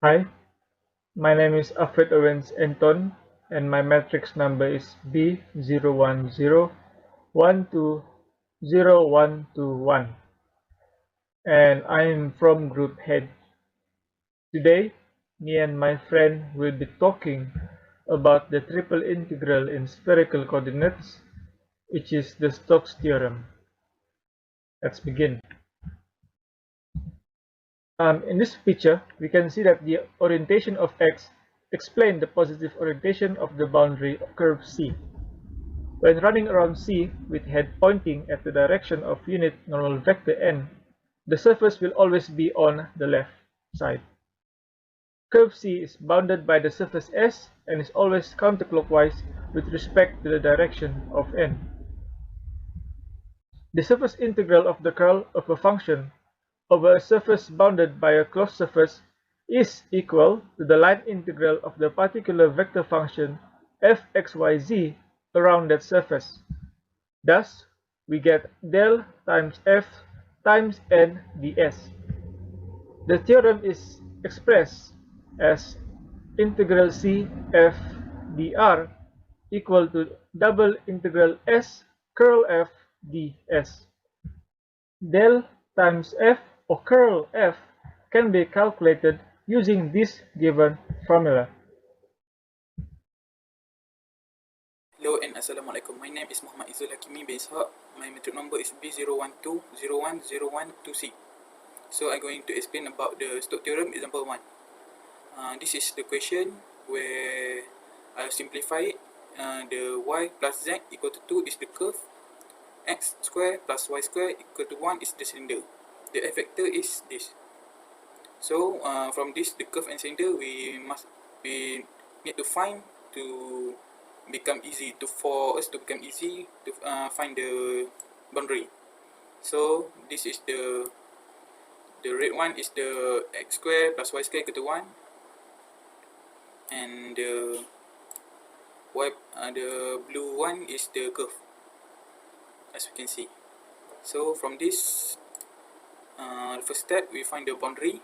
Hi, my name is AFWED and my matrix number is B010120121 and I am from group head. Today, me and my friend will be talking about the triple integral in spherical coordinates, which is the Stokes theorem. Let's begin. In this picture, we can see that the orientation of x explains the positive orientation of the boundary of curve C. When running around C with head pointing at the direction of unit normal vector n, the surface will always be on the left side. Curve C is bounded by the surface S and is always counterclockwise with respect to the direction of n. The surface integral of the curl of a function over a surface bounded by a closed surface is equal to the line integral of the particular vector function fxyz around that surface. Thus, we get del times f times n ds. The theorem is expressed as integral c f dr equal to double integral s curl f ds. Del times f or curl f can be calculated using this given formula. Hello and Assalamualaikum. My name is Muhammad IZZUL HAKIMI bin ISHAK. My metric number is B012010126. So I'm going to explain about the Stokes theorem example 1. This is the question where I simplify it. The y plus z equal to 2 is the curve. X square plus y square equal to 1 is the cylinder. The f vector is this. So from this, the curve and cylinder, we need to find to become easy for us to become easy to find the boundary. So this is the red one is the x square plus y square equal to 1, and the blue one is the curve, as you can see. So from this, the first step, we find the boundary.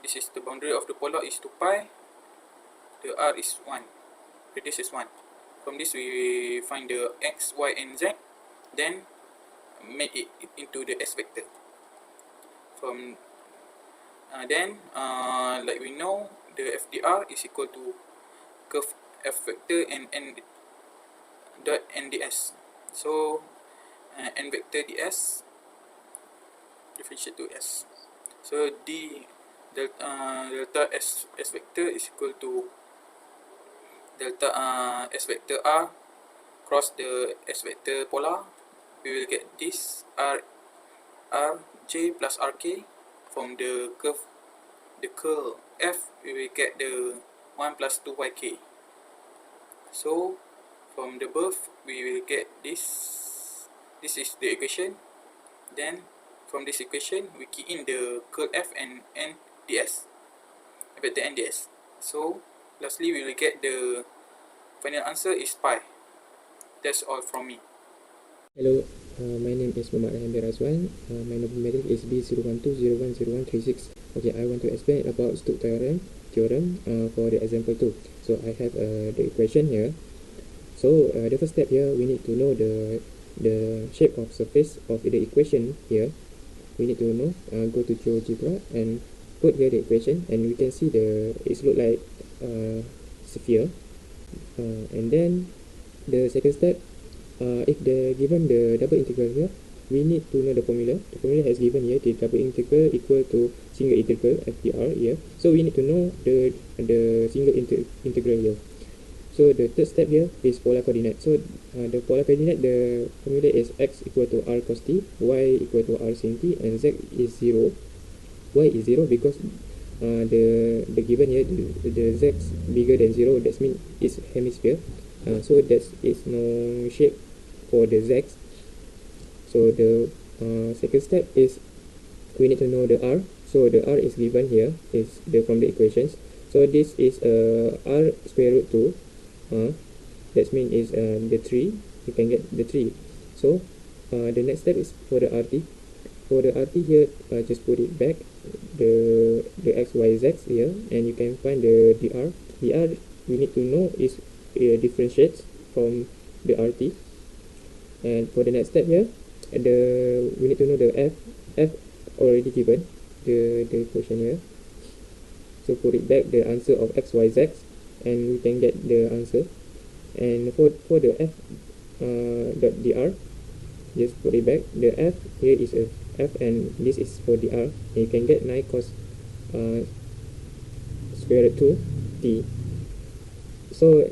This is the boundary of the polar is 2 pi, the r is 1, radius is 1. From this, we find the x, y and z, then make it into the s vector. From then, like we know, the fdr is equal to curve f vector and n dot nds. So n vector ds differentiate to s. So delta s vector is equal to delta s vector r cross the s vector polar. We will get this rj plus rk. From the curve, the curl f, we will get the 1 plus 2yk. So from the above, we will get this. This is the equation. Then from this equation, we key in the curl f and n ds, vector n ds. So lastly, we will get the final answer is pi. That's all from me. Hello, my name is Muhammad RADZUAN. My number metric is B012010136. Okay, I want to explain about Stokes theorem for the example 2. So I have the equation here. So the first step here, we need to know the shape of surface of the equation here. We need to know, go to GeoGebra and put here the equation, and we can see it's look like sphere. And then the second step, if given the double integral here, we need to know the formula. The formula has given here, the double integral equal to single integral FDR here. So we need to know the single integral here. So the third step here is polar coordinate. So the polar coordinate, the formula is x equal to r cos t, y equal to r sin t, and z is 0. Y is 0 because the given here, the z bigger than 0, that means it's hemisphere. So that is no shape for the z. So the second step is we need to know the r. So the r is given here, is from the equations. So this is r square root 2. That means is the 3. You can get the 3. So the next step is for the rt. for the RT here, just put it back, the x, y, z here, and you can find the dr. Dr we need to know is differentiates from the RT. And for the next step here, we need to know the f already given the question here. So put it back, the answer of x, y, z, and we can get the answer. And for the f dot dr, just put it back, the f here is a f and this is for dr, and you can get 9 cos square root 2 t. So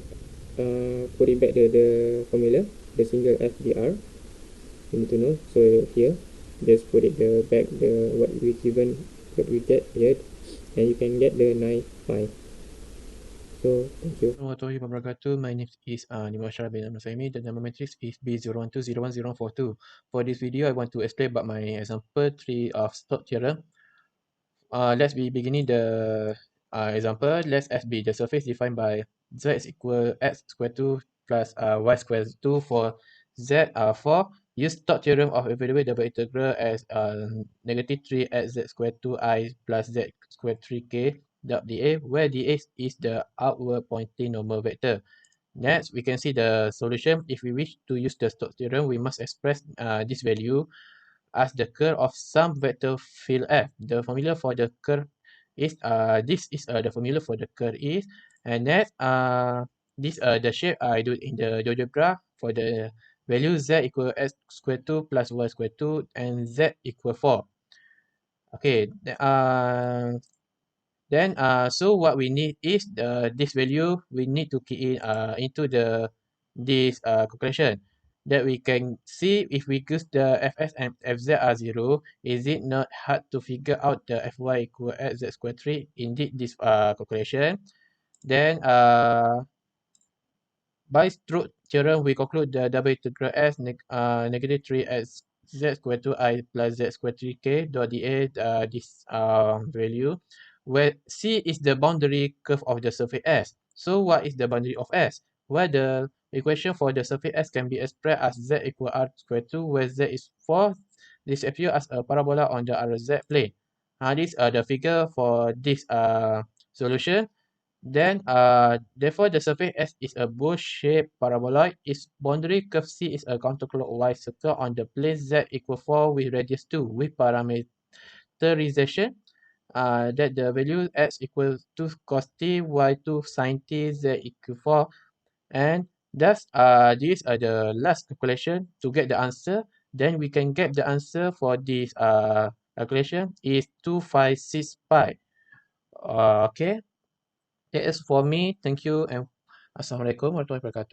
put it back the formula, the single f dr you need to know. So here just put it back what we get here, and you can get the 9 pi. So thank you. Warahmatullahi wabarakatuh. My name is Nimashara bin SUHAIMI. The number matrix is B012010142. For this video, I want to explain about my example 3 of Stokes Theorem. Let's be beginning the example. Let's be the surface defined by z is equal x square 2 plus y square 2 for z 4. Use Stokes theorem of evaluate double integral as negative 3 x z square 2i plus z square 3k dot dA, where dA is the outward pointing normal vector. Next, we can see the solution. If we wish to use the Stokes theorem, we must express this value as the curl of some vector field F. The formula for the curl is this is the formula for the curl is, and next this the shape I do in the GeoGebra for the value z equal x square 2 plus y square 2 and z equal 4. Okay, then so what we need is this value we need to key in into this calculation, that we can see if we use the fs and fz are 0, is it not hard to figure out the fy equal x z square 3 indeed this calculation. Then by Stokes theorem, we conclude the double integral s negative 3x z square 2i plus z square 3k dot dA this value, where C is the boundary curve of the surface S. So what is the boundary of S? Where the equation for the surface S can be expressed as z equal r square 2, where z is 4. This appears as a parabola on the RZ plane. These are the figure for this solution. Then, therefore, the surface S is a bowl-shaped paraboloid. Its boundary curve C is a counterclockwise circle on the plane Z equal 4 with radius 2, with parameterization that the value x equals 2 cos t, y2 sin t, z equal 4. And thus, these are the last calculation to get the answer. Then we can get the answer for this calculation is 256 pi. Okay. That is for me. Thank you and Assalamualaikum warahmatullahi wabarakatuh.